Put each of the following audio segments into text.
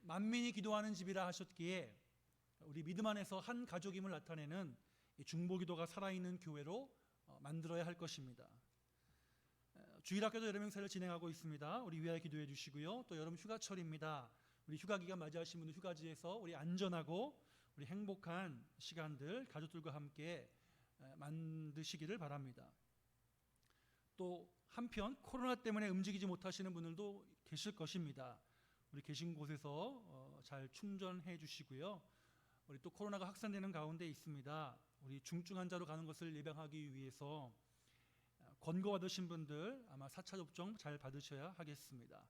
만민이 기도하는 집이라 하셨기에 우리 믿음 안에서 한 가족임을 나타내는 이 중보기도가 살아있는 교회로 만들어야 할 것입니다. 주일학교도 여름 행사를 진행하고 있습니다. 우리 위하여 기도해 주시고요. 또 여름 휴가철입니다. 우리 휴가 기간 맞이하신 분들 휴가지에서 우리 안전하고 우리 행복한 시간들 가족들과 함께 만드시기를 바랍니다. 또 한편 코로나 때문에 움직이지 못하시는 분들도 계실 것입니다. 우리 계신 곳에서 잘 충전해 주시고요. 우리 또 코로나가 확산되는 가운데 있습니다. 우리 중증 환자로 가는 것을 예방하기 위해서 권고받으신 분들 아마 4차 접종 잘 받으셔야 하겠습니다.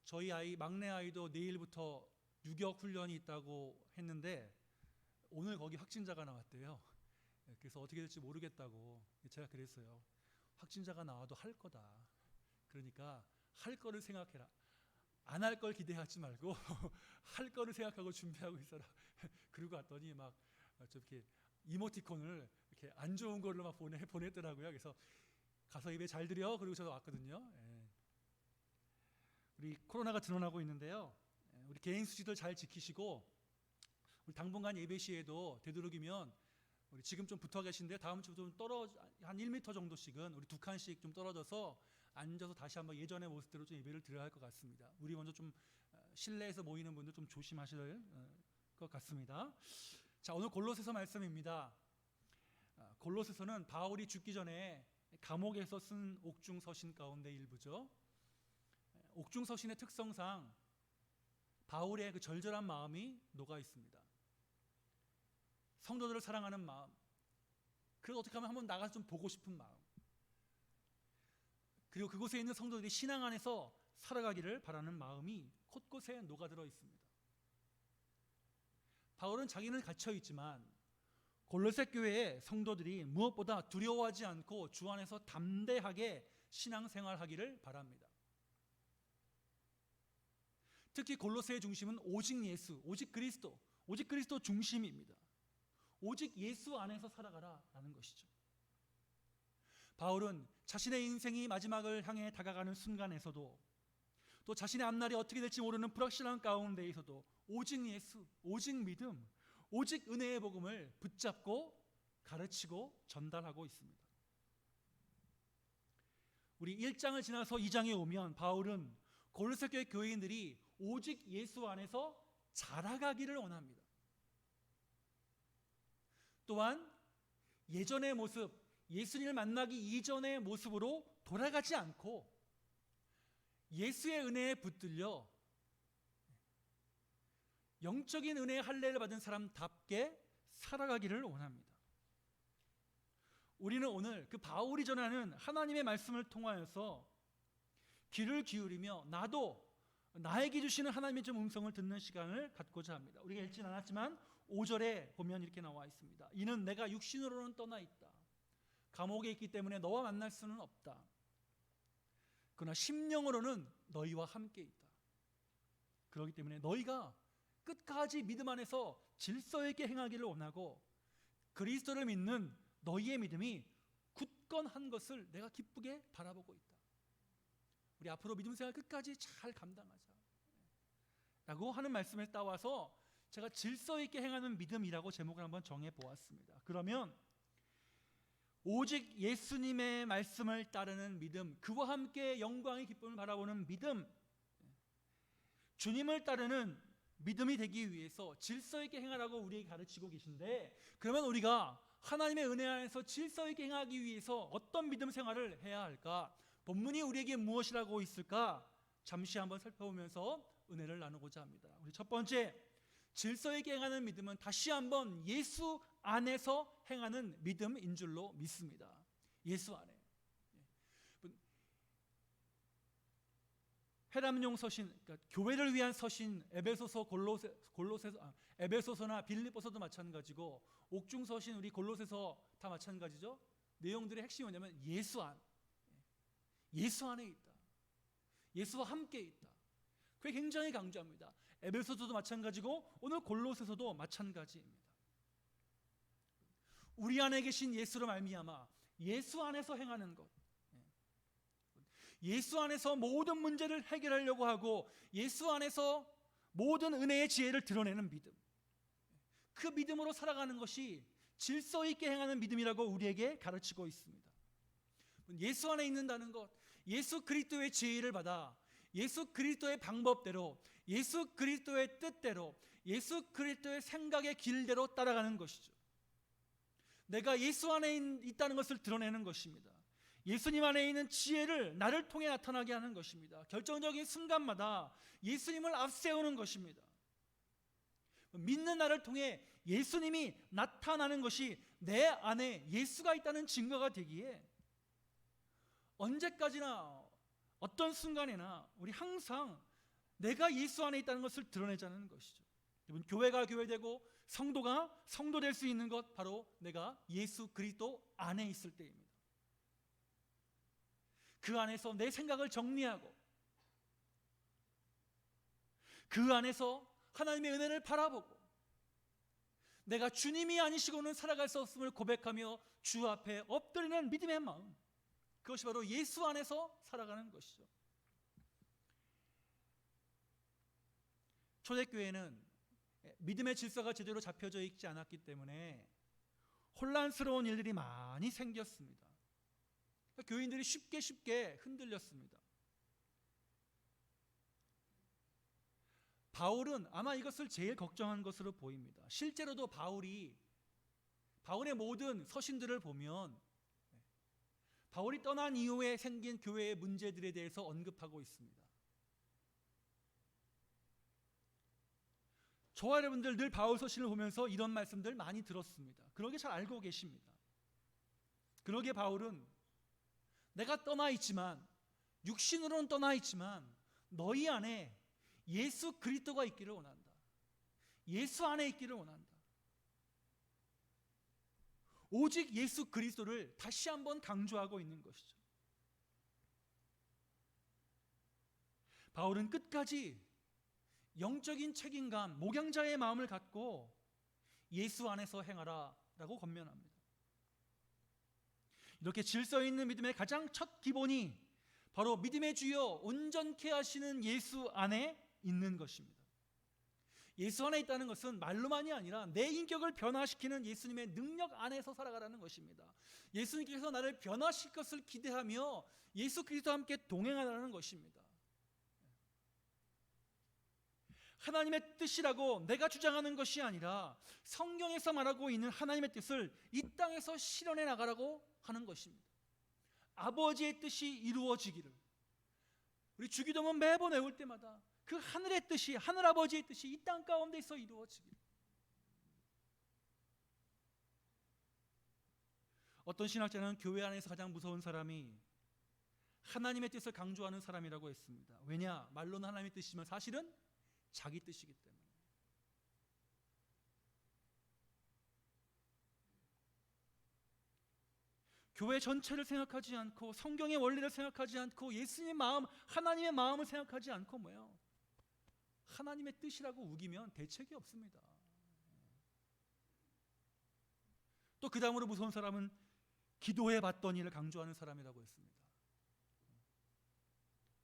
저희 아이 막내 아이도 내일부터 유격 훈련이 있다고 했는데 오늘 거기 확진자가 나왔대요. 그래서 어떻게 될지 모르겠다고 제가 그랬어요. 확진자가 나와도 할 거다. 그러니까 할 거를 생각해라. 안 할 걸 기대하지 말고 할 거를 생각하고 준비하고 있어라. 그러고 왔더니 막 저렇게 이모티콘을 이렇게 안 좋은 걸로 막 보냈더라고요. 그래서 가서 입에 잘 들여 그리고 저도 왔거든요. 우리 코로나가 드러나고 있는데요. 우리 개인 수칙들 잘 지키시고 우리 당분간 예배 시에도 되도록이면 우리 지금 좀 붙어 계신데 다음 주부터 좀 떨어져 한 1m 정도씩은 우리 2칸씩 좀 떨어져서 앉아서 다시 한번 예전의 모습대로 좀 예배를 드려야 할 것 같습니다. 우리 먼저 좀 실내에서 모이는 분들 좀 조심하실 것 같습니다. 자, 오늘 골로새서 말씀입니다. 골로새서는 바울이 죽기 전에 감옥에서 쓴 옥중서신 가운데 일부죠. 옥중서신의 특성상 바울의 그 절절한 마음이 녹아 있습니다. 성도들을 사랑하는 마음, 그래서 어떻게 하면 한번 나가서 좀 보고 싶은 마음, 그리고 그곳에 있는 성도들이 신앙 안에서 살아가기를 바라는 마음이 곳곳에 녹아들어 있습니다. 바울은 자기는 갇혀 있지만 골로새 교회의 성도들이 무엇보다 두려워하지 않고 주 안에서 담대하게 신앙생활하기를 바랍니다. 특히 골로새의 중심은 오직 예수, 오직 그리스도 중심입니다. 오직 예수 안에서 살아가라라는 것이죠. 바울은 자신의 인생이 마지막을 향해 다가가는 순간에서도 또 자신의 앞날이 어떻게 될지 모르는 불확실한 가운데에서도 오직 예수, 오직 믿음, 오직 은혜의 복음을 붙잡고 가르치고 전달하고 있습니다. 우리 1장을 지나서 2장에 오면 바울은 골로새 교회 교인들이 오직 예수 안에서 자라가기를 원합니다. 또한 예전의 모습, 예수님을 만나기 이전의 모습으로 돌아가지 않고 예수의 은혜에 붙들려 영적인 은혜의 할례를 받은 사람답게 살아가기를 원합니다. 우리는 오늘 그 바울이 전하는 하나님의 말씀을 통하여서 귀를 기울이며 나도 나에게 주시는 하나님의 좀 음성을 듣는 시간을 갖고자 합니다. 우리가 읽진 않았지만 5절에 보면 이렇게 나와 있습니다. 이는 내가 육신으로는 떠나 있다. 감옥에 있기 때문에 너와 만날 수는 없다. 그러나 심령으로는 너희와 함께 있다. 그렇기 때문에 너희가 끝까지 믿음 안에서 질서 있게 행하기를 원하고 그리스도를 믿는 너희의 믿음이 굳건한 것을 내가 기쁘게 바라보고 있다. 우리 앞으로 믿음 생활 끝까지 잘 감당하자 라고 하는 말씀을 따와서 제가 질서 있게 행하는 믿음이라고 제목을 한번 정해 보았습니다. 그러면 오직 예수님의 말씀을 따르는 믿음, 그와 함께 영광의 기쁨을 바라보는 믿음, 주님을 따르는 믿음이 되기 위해서 질서 있게 행하라고 우리에게 가르치고 계신데, 그러면 우리가 하나님의 은혜 안에서 질서 있게 행하기 위해서 어떤 믿음 생활을 해야 할까? 본문이 우리에게 무엇이라고 있을까? 잠시 한번 살펴보면서 은혜를 나누고자 합니다. 우리 첫 번째, 질서 있게 행하는 믿음은 다시 한번 예수 안에서 행하는 믿음인 줄로 믿습니다. 예수 안에. 회람용 서신, 그러니까 교회를 위한 서신, 에베소서, 에베소서나 빌립보서도 마찬가지고 옥중 서신, 우리 골로새서 다 마찬가지죠. 내용들의 핵심이 뭐냐면 예수 안, 예수 안에 있다. 예수와 함께 있다. 그게 굉장히 강조합니다. 에베소서도 마찬가지고 오늘 골로새서도 마찬가지입니다. 우리 안에 계신 예수로 말미암아 예수 안에서 행하는 것, 예수 안에서 모든 문제를 해결하려고 하고 예수 안에서 모든 은혜의 지혜를 드러내는 믿음, 그 믿음으로 살아가는 것이 질서 있게 행하는 믿음이라고 우리에게 가르치고 있습니다. 예수 안에 있는다는 것, 예수 그리스도의 지혜를 받아 예수 그리스도의 방법대로, 예수 그리스도의 뜻대로, 예수 그리스도의 생각의 길대로 따라가는 것이죠. 내가 예수 안에 있다는 것을 드러내는 것입니다. 예수님 안에 있는 지혜를 나를 통해 나타나게 하는 것입니다. 결정적인 순간마다 예수님을 앞세우는 것입니다. 믿는 나를 통해 예수님이 나타나는 것이 내 안에 예수가 있다는 증거가 되기에 언제까지나 어떤 순간에나 우리 항상 내가 예수 안에 있다는 것을 드러내자는 것이죠. 여러분, 교회가 교회되고 성도가 성도될 수 있는 것, 바로 내가 예수 그리스도 안에 있을 때입니다. 그 안에서 내 생각을 정리하고 그 안에서 하나님의 은혜를 바라보고 내가 주님이 아니시고는 살아갈 수 없음을 고백하며 주 앞에 엎드리는 믿음의 마음, 그것이 바로 예수 안에서 살아가는 것이죠. 초대교회는 믿음의 질서가 제대로 잡혀져 있지 않았기 때문에 혼란스러운 일들이 많이 생겼습니다. 교인들이 쉽게 흔들렸습니다. 바울은 아마 이것을 제일 걱정한 것으로 보입니다. 실제로도 바울의 모든 서신들을 보면 바울이 떠난 이후에 생긴 교회의 문제들에 대해서 언급하고 있습니다. 저와 여러분들 늘 바울 서신을 보면서 이런 말씀들 많이 들었습니다. 그러게 잘 알고 계십니다. 그러게 바울은 내가 떠나 있지만, 육신으로는 떠나 있지만 너희 안에 예수 그리스도가 있기를 원한다. 예수 안에 있기를 원한다. 오직 예수 그리스도를 다시 한번 강조하고 있는 것이죠. 바울은 끝까지 영적인 책임감, 목양자의 마음을 갖고 예수 안에서 행하라 라고 권면합니다. 이렇게 질서 있는 믿음의 가장 첫 기본이 바로 믿음의 주여 온전케 하시는 예수 안에 있는 것입니다. 예수 안에 있다는 것은 말로만이 아니라 내 인격을 변화시키는 예수님의 능력 안에서 살아가라는 것입니다. 예수님께서 나를 변화시킬 것을 기대하며 예수 그리스도와 함께 동행하라는 것입니다. 하나님의 뜻이라고 내가 주장하는 것이 아니라 성경에서 말하고 있는 하나님의 뜻을 이 땅에서 실현해 나가라고 하는 것입니다. 아버지의 뜻이 이루어지기를, 우리 주기도문 매번 외울 때마다 그 하늘의 뜻이, 하늘아버지의 뜻이 이 땅 가운데서 이루어지기를. 어떤 신학자는 교회 안에서 가장 무서운 사람이 하나님의 뜻을 강조하는 사람이라고 했습니다. 왜냐? 말로는 하나님의 뜻이지만 사실은 자기 뜻이기 때문에. 교회 전체를 생각하지 않고 성경의 원리를 생각하지 않고 예수님의 마음, 하나님의 마음을 생각하지 않고 뭐예요? 하나님의 뜻이라고 우기면 대책이 없습니다. 또 그 다음으로 무서운 사람은 기도해 봤더니를 강조하는 사람이라고 했습니다.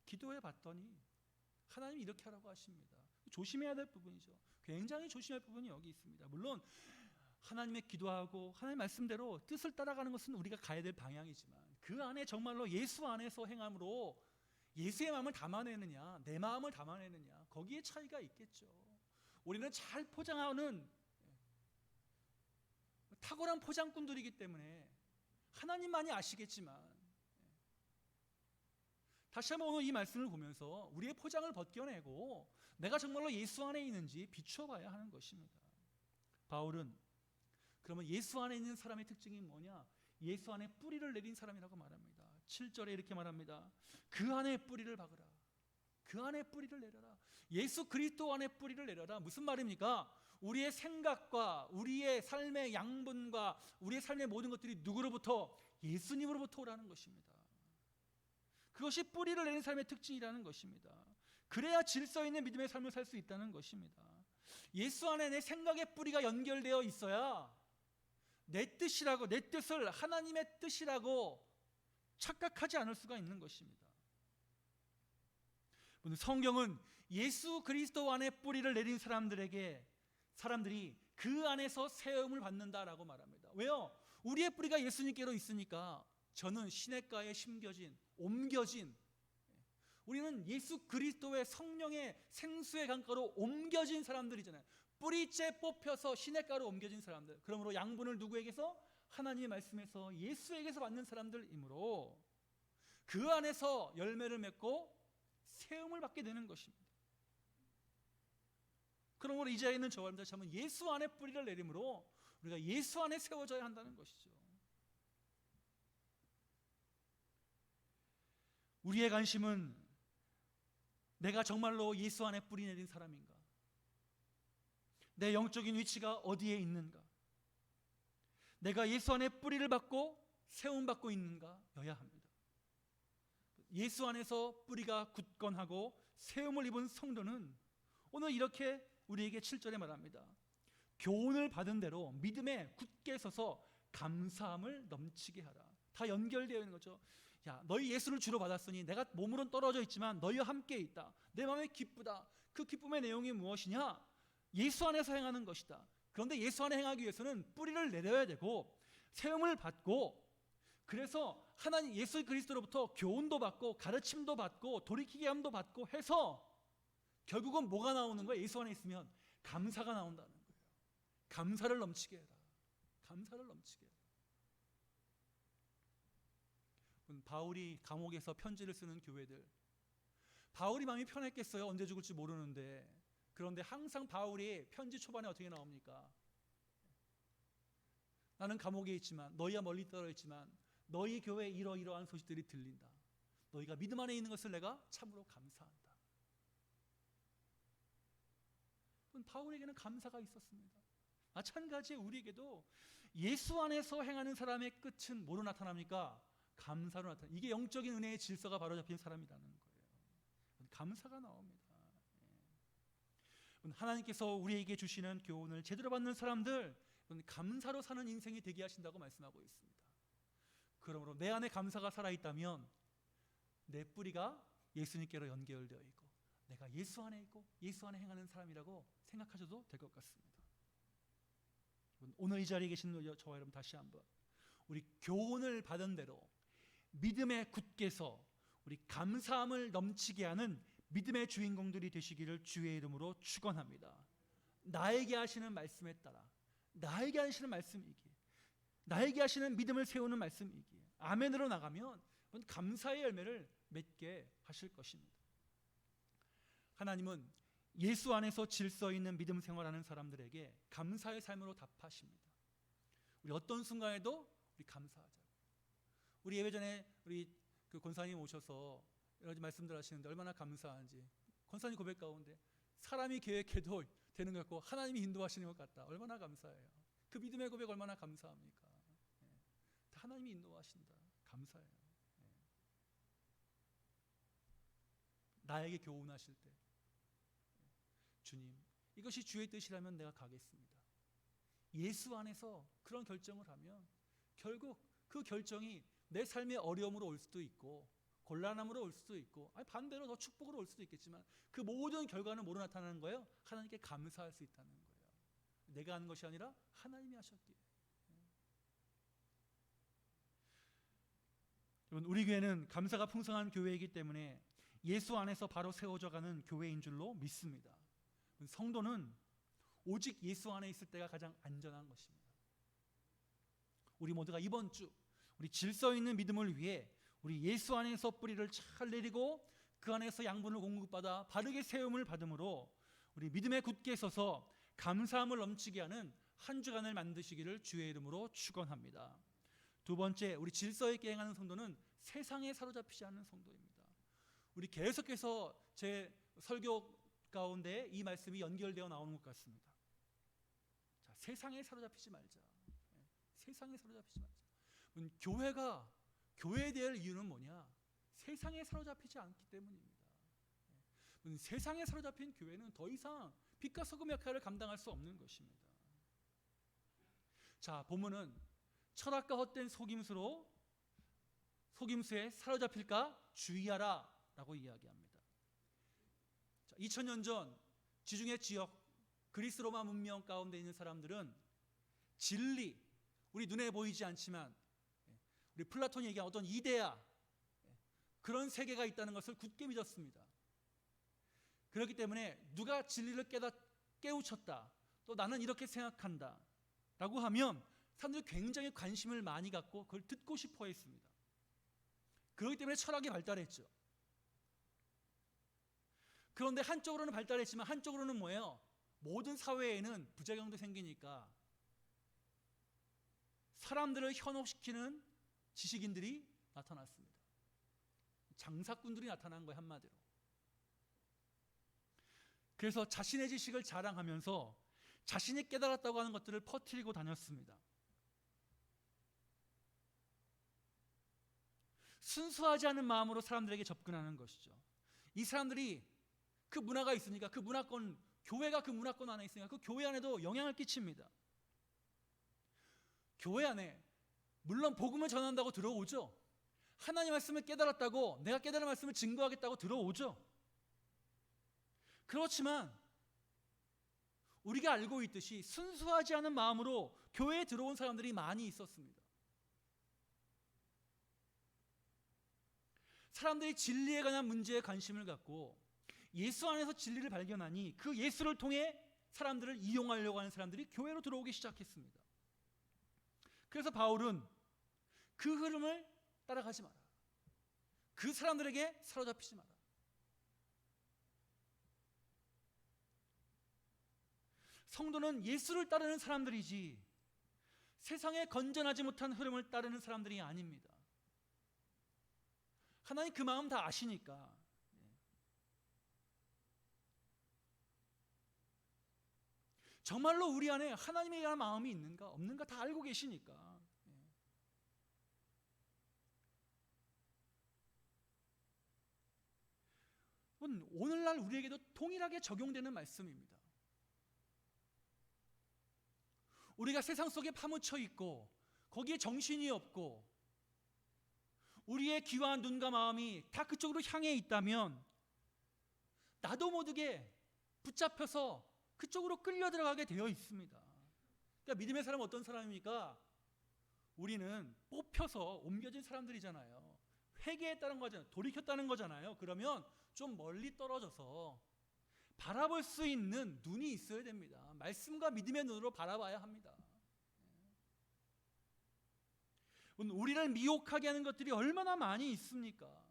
기도해 봤더니 하나님이 이렇게 하라고 하십니다. 조심해야 될 부분이죠. 굉장히 조심할 부분이 여기 있습니다. 물론 하나님의 기도하고 하나님 말씀대로 뜻을 따라가는 것은 우리가 가야 될 방향이지만 그 안에 정말로 예수 안에서 행함으로 예수의 마음을 담아내느냐, 내 마음을 담아내느냐, 거기에 차이가 있겠죠. 우리는 잘 포장하는 탁월한 포장꾼들이기 때문에 하나님만이 아시겠지만, 다시 한번 오늘 이 말씀을 보면서 우리의 포장을 벗겨내고 내가 정말로 예수 안에 있는지 비춰봐야 하는 것입니다. 바울은 그러면 예수 안에 있는 사람의 특징이 뭐냐? 예수 안에 뿌리를 내린 사람이라고 말합니다. 7절에 이렇게 말합니다. 그 안에 뿌리를 박으라. 그 안에 뿌리를 내려라. 예수 그리스도 안에 뿌리를 내려라. 무슨 말입니까? 우리의 생각과 우리의 삶의 양분과 우리의 삶의 모든 것들이 누구로부터? 예수님으로부터 오라는 것입니다. 그것이 뿌리를 내는 삶의 특징이라는 것입니다. 그래야 질서 있는 믿음의 삶을 살 수 있다는 것입니다. 예수 안에 내 생각의 뿌리가 연결되어 있어야 내 뜻이라고, 내 뜻을 하나님의 뜻이라고 착각하지 않을 수가 있는 것입니다. 성경은 예수 그리스도 안에 뿌리를 내린 사람들이 그 안에서 세움을 받는다라고 말합니다. 왜요? 우리의 뿌리가 예수님께로 있으니까 저는 시냇가에 옮겨진 우리는 예수 그리스도의 성령의 생수의 강가로 옮겨진 사람들이잖아요. 뿌리째 뽑혀서 시냇가로 옮겨진 사람들. 그러므로 양분을 누구에게서? 하나님의 말씀에서 예수에게서 받는 사람들이므로 그 안에서 열매를 맺고 세움을 받게 되는 것입니다. 그러므로 이 자리에 있는 저와 여러분들 참은 예수 안에 뿌리를 내림으로 우리가 예수 안에 세워져야 한다는 것이죠. 우리의 관심은 내가 정말로 예수 안에 뿌리 내린 사람인가? 내 영적인 위치가 어디에 있는가? 내가 예수 안에 뿌리를 받고 세움받고 있는가여야 합니다. 예수 안에서 뿌리가 굳건하고 세움을 입은 성도는 오늘 이렇게 우리에게 7절에 말합니다. 교훈을 받은 대로 믿음에 굳게 서서 감사함을 넘치게 하라. 다 연결되어 있는 거죠. 야, 너희 예수를 주로 받았으니 내가 몸으로는 떨어져 있지만 너희와 함께 있다. 내 마음에 기쁘다. 그 기쁨의 내용이 무엇이냐? 예수 안에서 행하는 것이다. 그런데 예수 안에 행하기 위해서는 뿌리를 내려야 되고 세움을 받고, 그래서 하나님 예수 그리스도로부터 교훈도 받고 가르침도 받고 돌이키게 함도 받고 해서 결국은 뭐가 나오는 거예요? 예수 안에 있으면 감사가 나온다는 거예요. 감사를 넘치게 해라. 감사를 넘치게 해라. 바울이 감옥에서 편지를 쓰는 교회들, 바울이 마음이 편했겠어요? 언제 죽을지 모르는데. 그런데 항상 바울이 편지 초반에 어떻게 나옵니까? 나는 감옥에 있지만 너희와 멀리 떨어져 있지만 너희 교회에 이러이러한 소식들이 들린다. 너희가 믿음 안에 있는 것을 내가 참으로 감사한다. 바울에게는 감사가 있었습니다. 마찬가지에 우리에게도 예수 안에서 행하는 사람의 끝은 뭐로 나타납니까? 감사로 나타납니다. 이게 영적인 은혜의 질서가 바로 잡힌 사람이라는 거예요. 감사가 나옵니다. 하나님께서 우리에게 주시는 교훈을 제대로 받는 사람들, 감사로 사는 인생이 되게 하신다고 말씀하고 있습니다. 그러므로 내 안에 감사가 살아있다면 내 뿌리가 예수님께로 연결되어 있고 내가 예수 안에 있고 예수 안에 행하는 사람이라고 생각하셔도 될 것 같습니다. 오늘 이 자리에 계신 저와 여러분, 다시 한번 우리 교훈을 받은 대로 믿음에 굳게 서 우리 감사함을 넘치게 하는 믿음의 주인공들이 되시기를 주의 이름으로 축원합니다. 나에게 하시는 말씀에 따라, 나에게 하시는 말씀이기에, 나에게 하시는 믿음을 세우는 말씀이기에 아멘으로 나가면 감사의 열매를 맺게 하실 것입니다. 하나님은 예수 안에서 질서 있는 믿음 생활하는 사람들에게 감사의 삶으로 답하십니다. 우리 어떤 순간에도 우리 감사하자. 우리 예배전에 우리 그 권사님 오셔서 여러 가지 말씀들 하시는데 얼마나 감사한지, 권사님 고백 가운데 사람이 계획해도 되는 것 같고 하나님이 인도하시는 것 같다. 얼마나 감사해요. 그 믿음의 고백 얼마나 감사합니까? 하나님이 인도하신다. 감사해요. 나에게 교훈하실 때 주님, 이것이 주의 뜻이라면 내가 가겠습니다. 예수 안에서 그런 결정을 하면 결국 그 결정이 내 삶의 어려움으로 올 수도 있고 곤란함으로 올 수도 있고, 반대로 더 축복으로 올 수도 있겠지만 그 모든 결과는 뭐로 나타나는 거예요? 하나님께 감사할 수 있다는 거예요. 내가 하는 것이 아니라 하나님이 하셨기에. 여러분, 우리 교회는 감사가 풍성한 교회이기 때문에 예수 안에서 바로 세워져가는 교회인 줄로 믿습니다. 성도는 오직 예수 안에 있을 때가 가장 안전한 것입니다. 우리 모두가 이번 주 우리 질서 있는 믿음을 위해 우리 예수 안에서 뿌리를 잘 내리고 그 안에서 양분을 공급받아 바르게 세움을 받음으로 우리 믿음에 굳게 서서 감사함을 넘치게 하는 한 주간을 만드시기를 주의 이름으로 축원합니다. 두 번째, 우리 질서 있게 행하는 성도는 세상에 사로잡히지 않는 성도입니다. 우리 계속해서 제 설교 가운데 이 말씀이 연결되어 나오는 것 같습니다. 자, 세상에 사로잡히지 말자. 세상에 사로잡히지 말자. 교회에 대할 이유는 뭐냐? 세상에 사로잡히지 않기 때문입니다. 세상에 사로잡힌 교회는 더 이상 빛과 소금 역할을 감당할 수 없는 것입니다. 자, 본문은 철학과 헛된 속임수에 사로잡힐까 주의하라 라고 이야기합니다. 2000년 전 지중해 지역 그리스 로마 문명 가운데 있는 사람들은 진리, 우리 눈에 보이지 않지만 우리 플라톤이 얘기한 어떤 이데아, 그런 세계가 있다는 것을 굳게 믿었습니다. 그렇기 때문에 누가 진리를 깨우쳤다, 또 나는 이렇게 생각한다 라고 하면 사람들이 굉장히 관심을 많이 갖고 그걸 듣고 싶어 했습니다. 그렇기 때문에 철학이 발달했죠. 그런데 한쪽으로는 발달했지만 한쪽으로는 뭐예요? 모든 사회에는 부작용도 생기니까 사람들을 현혹시키는 지식인들이 나타났습니다. 장사꾼들이 나타난 거예요, 한마디로. 그래서 자신의 지식을 자랑하면서 자신이 깨달았다고 하는 것들을 퍼뜨리고 다녔습니다. 순수하지 않은 마음으로 사람들에게 접근하는 것이죠. 이 사람들이 그 문화가 있으니까 그 문화권, 교회가 그 문화권 안에 있으니까 그 교회 안에도 영향을 끼칩니다. 교회 안에 물론 복음을 전한다고 들어오죠. 하나님 말씀을 깨달았다고, 내가 깨달은 말씀을 증거하겠다고 들어오죠. 그렇지만 우리가 알고 있듯이 순수하지 않은 마음으로 교회에 들어온 사람들이 많이 있었습니다. 사람들이 진리에 관한 문제에 관심을 갖고 예수 안에서 진리를 발견하니 그 예수를 통해 사람들을 이용하려고 하는 사람들이 교회로 들어오기 시작했습니다. 그래서 바울은 그 흐름을 따라가지 마라. 그 사람들에게 사로잡히지 마라. 성도는 예수를 따르는 사람들이지 세상에 건전하지 못한 흐름을 따르는 사람들이 아닙니다. 하나님 그 마음 다 아시니까. 정말로 우리 안에 하나님에 대한 마음이 있는가 없는가 다 알고 계시니까. 오늘날 우리에게도 동일하게 적용되는 말씀입니다. 우리가 세상 속에 파묻혀 있고 거기에 정신이 없고 우리의 귀와 눈과 마음이 다 그쪽으로 향해 있다면 나도 모르게 붙잡혀서 그쪽으로 끌려 들어가게 되어 있습니다. 그러니까 믿음의 사람은 어떤 사람입니까? 우리는 뽑혀서 옮겨진 사람들이잖아요. 회개했다는 거잖아요. 돌이켰다는 거잖아요. 그러면 좀 멀리 떨어져서 바라볼 수 있는 눈이 있어야 됩니다. 말씀과 믿음의 눈으로 바라봐야 합니다. 우리를 미혹하게 하는 것들이 얼마나 많이 있습니까?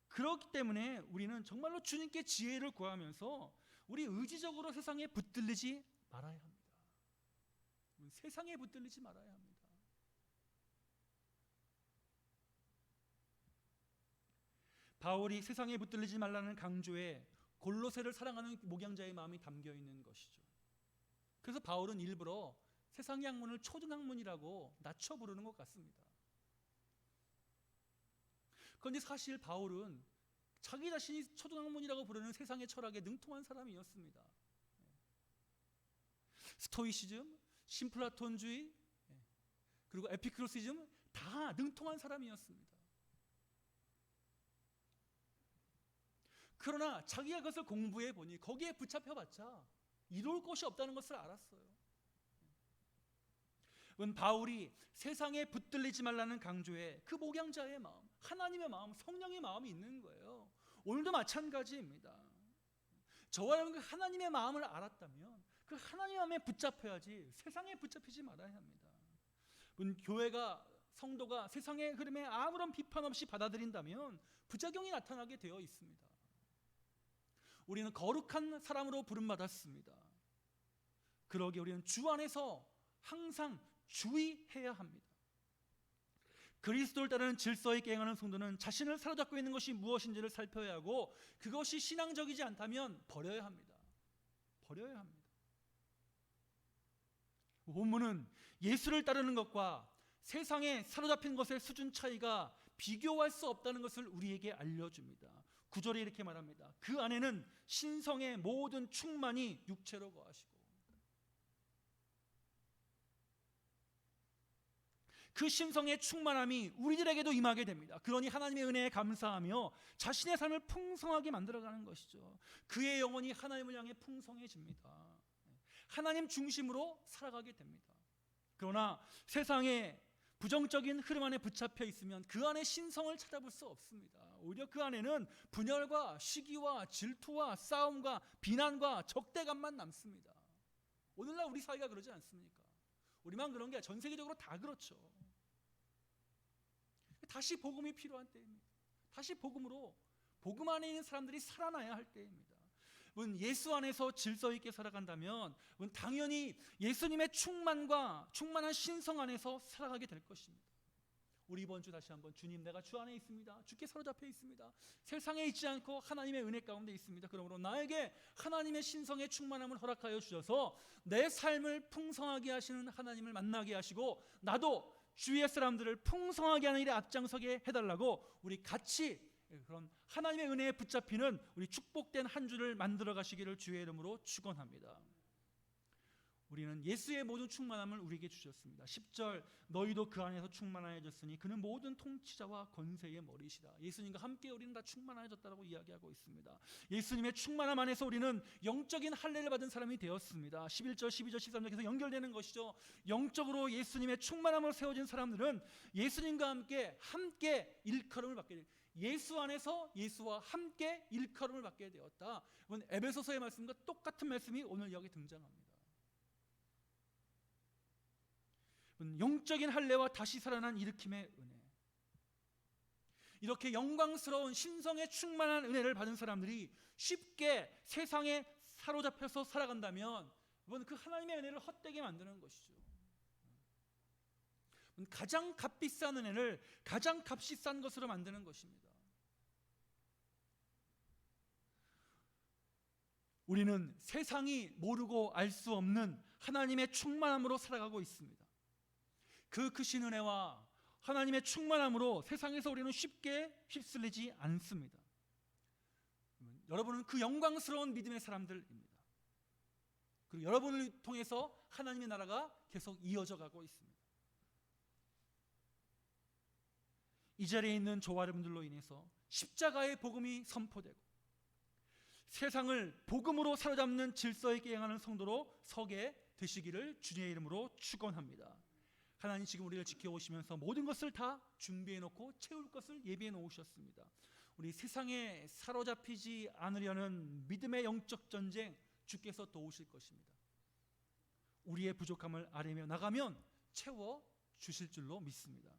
그렇기 때문에 우리는 정말로 주님께 지혜를 구하면서 우리 의지적으로 세상에 붙들리지 말아야 합니다. 세상에 붙들리지 말아야 합니다. 바울이 세상에 붙들리지 말라는 강조에 골로새를 사랑하는 목양자의 마음이 담겨 있는 것이죠. 그래서 바울은 일부러 세상의 학문을 초등학문이라고 낮춰 부르는 것 같습니다. 그런데 사실 바울은 자기 자신이 초등학문이라고 부르는 세상의 철학에 능통한 사람이었습니다. 스토이시즘, 심플라톤주의, 그리고 에피쿠로시즘 다 능통한 사람이었습니다. 그러나 자기가 그것을 공부해 보니 거기에 붙잡혀봤자 이룰 것이 없다는 것을 알았어요. 바울이 세상에 붙들리지 말라는 강조에 그 목양자의 마음, 하나님의 마음, 성령의 마음이 있는 거예요. 오늘도 마찬가지입니다. 저와 여러분 그 하나님의 마음을 알았다면 그 하나님의 마음에 붙잡혀야지 세상에 붙잡히지 말아야 합니다. 교회가, 성도가 세상의 흐름에 아무런 비판 없이 받아들인다면 부작용이 나타나게 되어 있습니다. 우리는 거룩한 사람으로 부름받았습니다. 그러기에 우리는 주 안에서 항상 주의해야 합니다. 그리스도를 따르는 질서 있게 행하는 성도는 자신을 사로잡고 있는 것이 무엇인지를 살펴야 하고 그것이 신앙적이지 않다면 버려야 합니다. 버려야 합니다. 본문은 예수를 따르는 것과 세상에 사로잡힌 것의 수준 차이가 비교할 수 없다는 것을 우리에게 알려줍니다. 9절에 이렇게 말합니다. 그 안에는 신성의 모든 충만이 육체로 거하시고 그 신성의 충만함이 우리들에게도 임하게 됩니다. 그러니 하나님의 은혜에 감사하며 자신의 삶을 풍성하게 만들어가는 것이죠. 그의 영혼이 하나님을 향해 풍성해집니다. 하나님 중심으로 살아가게 됩니다. 그러나 세상에 부정적인 흐름 안에 붙잡혀 있으면 그 안에 신성을 찾아볼 수 없습니다. 오히려 그 안에는 분열과 시기와 질투와 싸움과 비난과 적대감만 남습니다. 오늘날 우리 사회가 그러지 않습니까? 우리만 그런 게 아니라 전 세계적으로 다 그렇죠. 다시 복음이 필요한 때입니다. 다시 복음으로 복음 안에 있는 사람들이 살아나야 할 때입니다. 예수 안에서 질서 있게 살아간다면 당연히 예수님의 충만한 신성 안에서 살아가게 될 것입니다. 우리 이번 주 다시 한번 주님 내가 주 안에 있습니다. 주께 사로잡혀 있습니다. 세상에 있지 않고 하나님의 은혜 가운데 있습니다. 그러므로 나에게 하나님의 신성의 충만함을 허락하여 주셔서 내 삶을 풍성하게 하시는 하나님을 만나게 하시고 나도 주위의 사람들을 풍성하게 하는 일에 앞장서게 해달라고 우리 같이 그런 하나님의 은혜에 붙잡히는 우리 축복된 한 주를 만들어 가시기를 주의 이름으로 축원합니다. 우리는 예수의 모든 충만함을 우리에게 주셨습니다. 10절 너희도 그 안에서 충만하여졌으니 그는 모든 통치자와 권세의 머리시다. 예수님과 함께 우리는 다 충만하여졌다고 이야기하고 있습니다. 예수님의 충만함 안에서 우리는 영적인 할례를 받은 사람이 되었습니다. 11절 12절 13절 계속 연결되는 것이죠. 영적으로 예수님의 충만함으로 세워진 사람들은 예수님과 함께 일컬음을 받게 됩니다. 예수 안에서 예수와 함께 일컬음을 받게 되었다. 이건 에베소서의 말씀과 똑같은 말씀이 오늘 여기 등장합니다. 영적인 할례와 다시 살아난 일으킴의 은혜, 이렇게 영광스러운 신성의 충만한 은혜를 받은 사람들이 쉽게 세상에 사로잡혀서 살아간다면 그 하나님의 은혜를 헛되게 만드는 것이죠. 가장 값비싼 은혜를 가장 값이 싼 것으로 만드는 것입니다. 우리는 세상이 모르고 알 수 없는 하나님의 충만함으로 살아가고 있습니다. 그 크신 은혜와 하나님의 충만함으로 세상에서 우리는 쉽게 휩쓸리지 않습니다. 여러분은 그 영광스러운 믿음의 사람들입니다. 그리고 여러분을 통해서 하나님의 나라가 계속 이어져 가고 있습니다. 이 자리에 있는 저와 여러분들로 인해서 십자가의 복음이 선포되고 세상을 복음으로 사로잡는 질서 있게 행하는 성도로 서게 되시기를 주님의 이름으로 축원합니다. 하나님 지금 우리를 지켜오시면서 모든 것을 다 준비해 놓고 채울 것을 예비해 놓으셨습니다. 우리 세상에 사로잡히지 않으려는 믿음의 영적 전쟁 주께서 도우실 것입니다. 우리의 부족함을 아뢰며 나가면 채워 주실 줄로 믿습니다.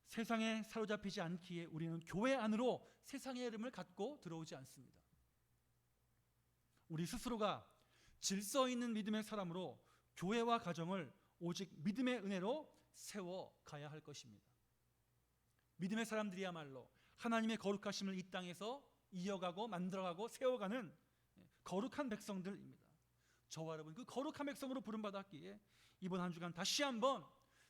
세상에 사로잡히지 않기에 우리는 교회 안으로 세상의 이름을 갖고 들어오지 않습니다. 우리 스스로가 질서 있는 믿음의 사람으로 교회와 가정을 오직 믿음의 은혜로 세워가야 할 것입니다. 믿음의 사람들이야말로 하나님의 거룩하심을 이 땅에서 이어가고 만들어가고 세워가는 거룩한 백성들입니다. 저와 여러분 그 거룩한 백성으로 부름받았기에 이번 한 주간 다시 한번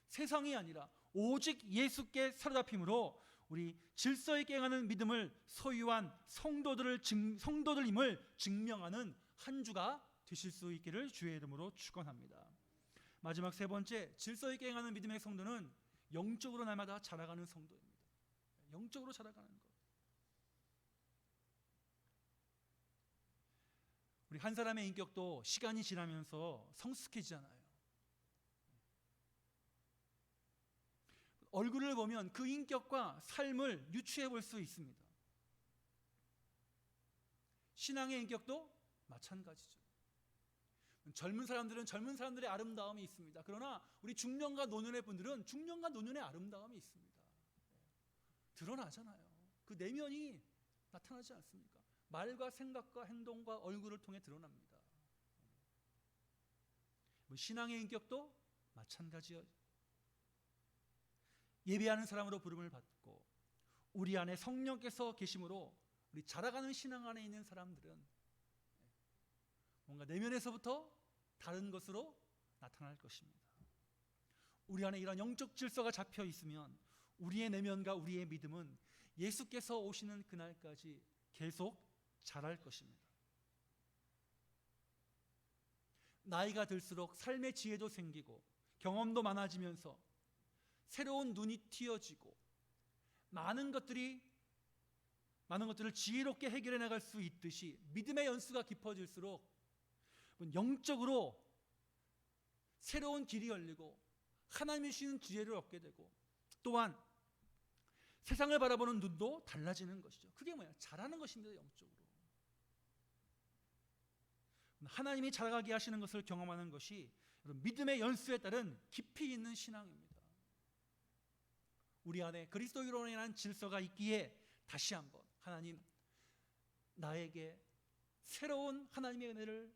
세상이 아니라 오직 예수께 사로잡힘으로 우리 질서 있게 행하는 믿음을 소유한 성도들임을 증명하는 한 주가 되실 수 있기를 주의 이름으로 축원합니다. 마지막 세 번째, 질서 있게 행하는 믿음의 성도는 영적으로 날마다 자라가는 성도입니다. 영적으로 자라가는 것. 우리 한 사람의 인격도 시간이 지나면서 성숙해지잖아요. 얼굴을 보면 그 인격과 삶을 유추해 볼 수 있습니다. 신앙의 인격도 마찬가지죠. 젊은 사람들은 젊은 사람들의 아름다움이 있습니다. 그러나 우리 중년과 노년의 분들은 중년과 노년의 아름다움이 있습니다. 드러나잖아요. 그 내면이 나타나지 않습니까? 말과 생각과 행동과 얼굴을 통해 드러납니다. 신앙의 인격도 마찬가지예요. 예배하는 사람으로 부름을 받고 우리 안에 성령께서 계심으로 우리 자라가는 신앙 안에 있는 사람들은 뭔가 내면에서부터 다른 것으로 나타날 것입니다. 우리 안에 이런 영적 질서가 잡혀 있으면 우리의 내면과 우리의 믿음은 예수께서 오시는 그날까지 계속 자랄 것입니다. 나이가 들수록 삶의 지혜도 생기고 경험도 많아지면서 새로운 눈이 튀어지고 많은 것들을 지혜롭게 해결해 나갈 수 있듯이 믿음의 연수가 깊어질수록 영적으로 새로운 길이 열리고 하나님이 주시는 지혜를 얻게 되고 또한 세상을 바라보는 눈도 달라지는 것이죠. 그게 뭐야? 자라는 것입니다. 영적으로 하나님이 자라게 하시는 것을 경험하는 것이 믿음의 연수에 따른 깊이 있는 신앙입니다. 우리 안에 그리스도로 인한 질서가 있기에 다시 한번 하나님, 나에게 새로운 하나님의 은혜를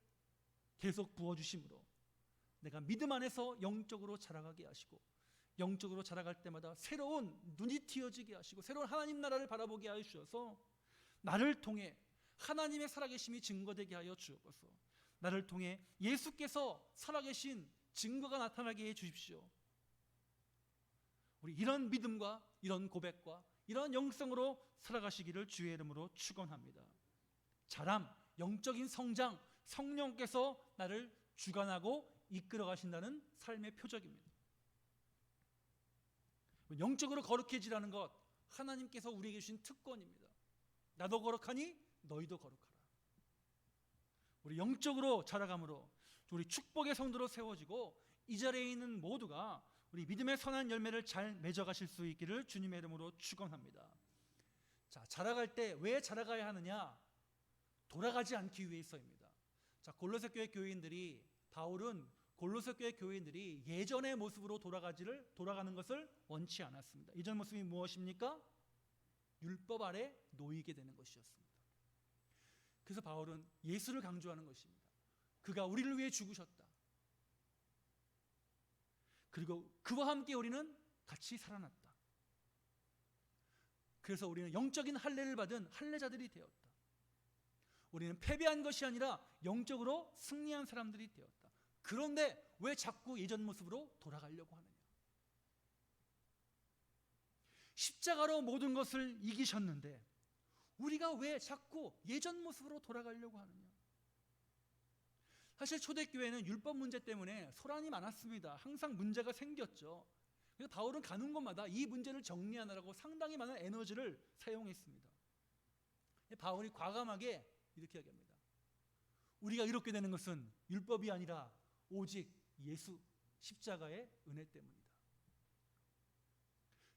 계속 부어주심으로 내가 믿음 안에서 영적으로 자라가게 하시고 영적으로 자라갈 때마다 새로운 눈이 튀어지게 하시고 새로운 하나님 나라를 바라보게 하여 주셔서 나를 통해 하나님의 살아계심이 증거되게 하여 주옵소서. 나를 통해 예수께서 살아계신 증거가 나타나게 해 주십시오. 우리 이런 믿음과 이런 고백과 이런 영성으로 살아가시기를 주의 이름으로 축원합니다. 자람, 영적인 성장, 성령께서 나를 주관하고 이끌어 가신다는 삶의 표적입니다. 영적으로 거룩해지라는 것, 하나님께서 우리에게 주신 특권입니다. 나도 거룩하니 너희도 거룩하라. 우리 영적으로 자라감으로 우리 축복의 성도로 세워지고 이 자리에 있는 모두가 우리 믿음의 선한 열매를 잘 맺어가실 수 있기를 주님의 이름으로 축원합니다. 자, 자라갈 때 왜 자라가야 하느냐? 돌아가지 않기 위해서입니다. 자, 골로새 교회 교인들이, 바울은 골로새 교회 교인들이 예전의 모습으로 돌아가는 것을 원치 않았습니다. 이전 모습이 무엇입니까? 율법 아래 놓이게 되는 것이었습니다. 그래서 바울은 예수를 강조하는 것입니다. 그가 우리를 위해 죽으셨다. 그리고 그와 함께 우리는 같이 살아났다. 그래서 우리는 영적인 할례를 받은 할례자들이 되었다. 우리는 패배한 것이 아니라 영적으로 승리한 사람들이 되었다. 그런데 왜 자꾸 예전 모습으로 돌아가려고 하느냐? 십자가로 모든 것을 이기셨는데 우리가 왜 자꾸 예전 모습으로 돌아가려고 하느냐? 사실 초대교회는 율법 문제 때문에 소란이 많았습니다. 항상 문제가 생겼죠. 그래서 바울은 가는 곳마다 이 문제를 정리하느라고 상당히 많은 에너지를 사용했습니다. 바울이 과감하게 이렇게 얘기합니다. 우리가 이렇게 되는 것은 율법이 아니라 오직 예수 십자가의 은혜 때문이다.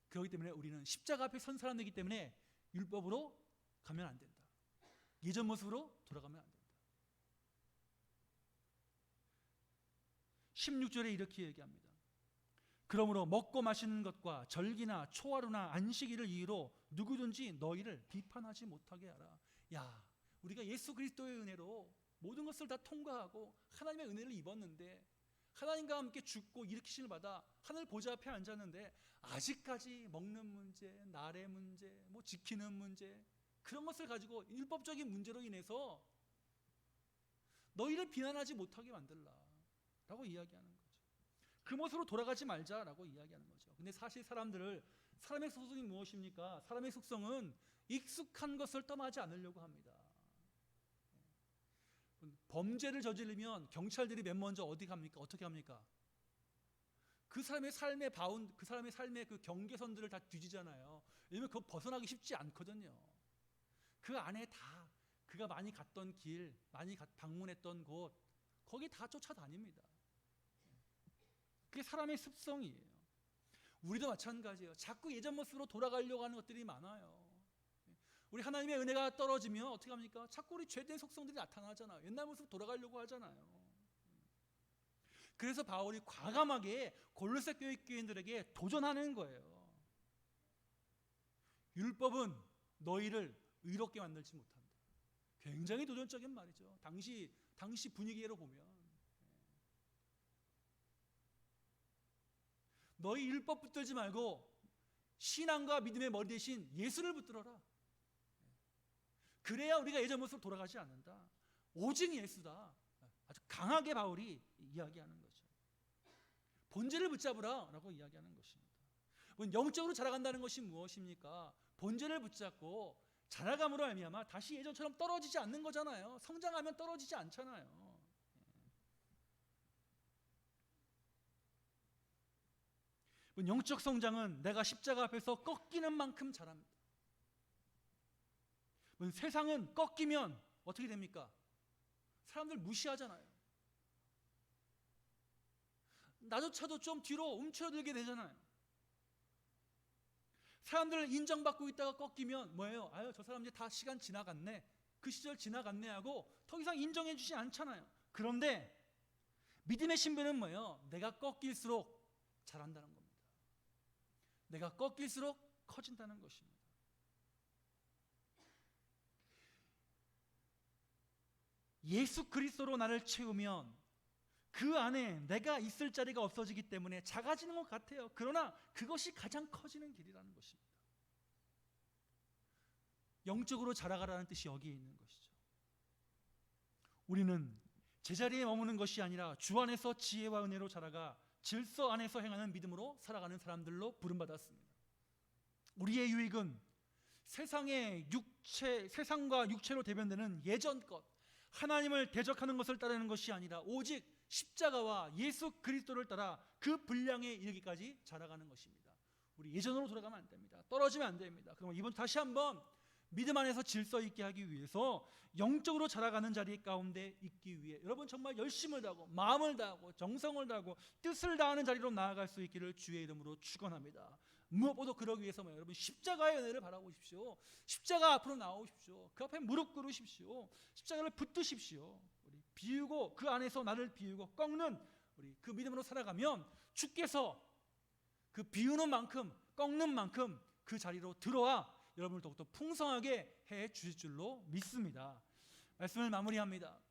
그렇기 때문에 우리는 십자가 앞에 선 사람이기 때문에 율법으로 가면 안 된다. 예전 모습으로 돌아가면 안 된다. 16절에 이렇게 얘기합니다. 그러므로 먹고 마시는 것과 절기나 초하루나 안식일을 이유로 누구든지 너희를 비판하지 못하게 하라. 야, 우리가 예수 그리스도의 은혜로 모든 것을 다 통과하고 하나님의 은혜를 입었는데 하나님과 함께 죽고 일으키심을 받아 하늘 보좌 앞에 앉았는데 아직까지 먹는 문제, 날의 문제, 뭐 지키는 문제, 그런 것을 가지고 율법적인 문제로 인해서 너희를 비난하지 못하게 만들라 라고 이야기하는 거죠. 그 모습으로 돌아가지 말자라고 이야기하는 거죠. 근데 사실 사람의 속성이 무엇입니까? 사람의 속성은 익숙한 것을 떠나지 않으려고 합니다. 범죄를 저지르면 경찰들이 맨 먼저 어디 갑니까? 어떻게 합니까? 그 사람의 삶의 그 사람의 삶의 그 경계선들을 다 뒤지잖아요. 왜냐면 그거 벗어나기 쉽지 않거든요. 그 안에 다 그가 많이 갔던 길, 많이 방문했던 곳, 거기 다 쫓아다닙니다. 그게 사람의 습성이에요. 우리도 마찬가지예요. 자꾸 예전 모습으로 돌아가려고 하는 것들이 많아요. 우리 하나님의 은혜가 떨어지면 어떻게 합니까? 자꾸 우리 죄된 속성들이 나타나잖아요. 옛날 모습으로 돌아가려고 하잖아요. 그래서 바울이 과감하게 골로새 교회 교인들에게 도전하는 거예요. 율법은 너희를 의롭게 만들지 못한다. 굉장히 도전적인 말이죠. 당시 분위기로 보면 너희 율법 붙들지 말고 신앙과 믿음의 머리 대신 예수를 붙들어라. 그래야 우리가 예전 모습으로 돌아가지 않는다. 오직 예수다. 아주 강하게 바울이 이야기하는 거죠. 본질을 붙잡으라 라고 이야기하는 것입니다. 영적으로 자라간다는 것이 무엇입니까? 본질을 붙잡고 자라감으로 말미암아 다시 예전처럼 떨어지지 않는 거잖아요. 성장하면 떨어지지 않잖아요. 영적 성장은 내가 십자가 앞에서 꺾이는 만큼 자랍니다. 세상은 꺾이면 어떻게 됩니까? 사람들 무시하잖아요. 나조차도 좀 뒤로 움츠러들게 되잖아요. 사람들 인정받고 있다가 꺾이면 뭐예요? 아유, 저 사람 이제 다 시간 지나갔네, 그 시절 지나갔네 하고 더 이상 인정해 주지 않잖아요. 그런데 믿음의 신분은 뭐예요? 내가 꺾일수록 자란다는 겁니다. 내가 꺾일수록 커진다는 것입니다. 예수 그리스도로 나를 채우면 그 안에 내가 있을 자리가 없어지기 때문에 작아지는 것 같아요. 그러나 그것이 가장 커지는 길이라는 것입니다. 영적으로 자라가라는 뜻이 여기에 있는 것이죠. 우리는 제자리에 머무는 것이 아니라 주 안에서 지혜와 은혜로 자라가 질서 안에서 행하는 믿음으로 살아가는 사람들로 부름받았습니다. 우리의 유익은 세상과 육체로 대변되는 예전 것, 하나님을 대적하는 것을 따르는 것이 아니라 오직 십자가와 예수 그리스도를 따라 그 분량에 이르기까지 자라가는 것입니다. 우리 예전으로 돌아가면 안 됩니다. 떨어지면 안 됩니다. 그럼 이번 다시 한번 믿음 안에서 질서 있게 하기 위해서 영적으로 자라가는 자리 가운데 있기 위해 여러분 정말 열심을 다하고 마음을 다하고 정성을 다하고 뜻을 다하는 자리로 나아갈 수 있기를 주의 이름으로 축원합니다. 무엇보다 그러기 위해서 여러분 십자가의 은혜를 바라보십시오. 십자가 앞으로 나오십시오. 그 앞에 무릎 꿇으십시오. 십자가를 붙드십시오. 우리 비우고 그 안에서 나를 비우고 꺾는 우리 그 믿음으로 살아가면 주께서 그 비우는 만큼 꺾는 만큼 그 자리로 들어와 여러분을 더욱더 풍성하게 해 주실 줄로 믿습니다. 말씀을 마무리합니다.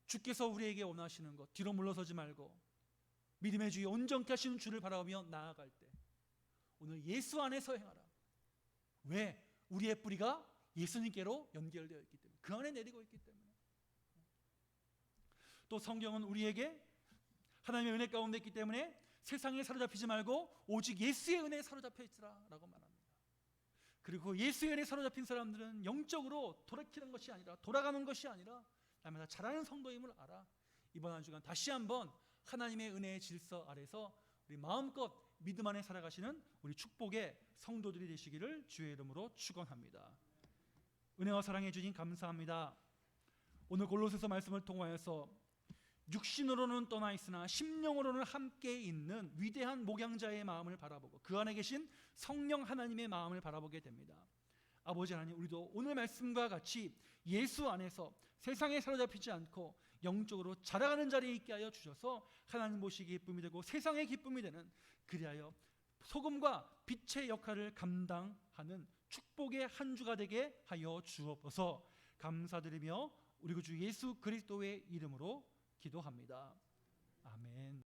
주께서 우리에게 원하시는 것, 뒤로 물러서지 말고 믿음의 주에 온전케 하시는 주를 바라보며 나아갈 때 오늘 예수 안에서 행하라. 왜? 우리의 뿌리가 예수님께로 연결되어 있기 때문에, 그 안에 내리고 있기 때문에. 또 성경은 우리에게 하나님의 은혜 가운데 있기 때문에 세상에 사로잡히지 말고 오직 예수의 은혜에 사로잡혀 있으라 라고 말합니다. 그리고 예수의 은혜에 사로잡힌 사람들은 영적으로 돌이키는 것이 아니라, 돌아가는 것이 아니라 날마다 자라는 성도임을 알아. 이번 한 주간 다시 한번 하나님의 은혜의 질서 아래서 우리 마음껏 믿음 안에 살아가시는 우리 축복의 성도들이 되시기를 주의 이름으로 축원합니다. 은혜와 사랑해 주님 감사합니다. 오늘 골로새서 말씀을 통하여서 육신으로는 떠나 있으나 심령으로는 함께 있는 위대한 목양자의 마음을 바라보고 그 안에 계신 성령 하나님의 마음을 바라보게 됩니다. 아버지 하나님, 우리도 오늘 말씀과 같이 예수 안에서 세상에 사로잡히지 않고 영적으로 자라가는 자리에 있게 하여 주셔서 하나님 보시기에 기쁨이 되고 세상의 기쁨이 되는, 그리하여 소금과 빛의 역할을 감당하는 축복의 한 주가 되게 하여 주옵소서. 감사드리며 우리 구주 예수 그리스도의 이름으로 기도합니다. 아멘.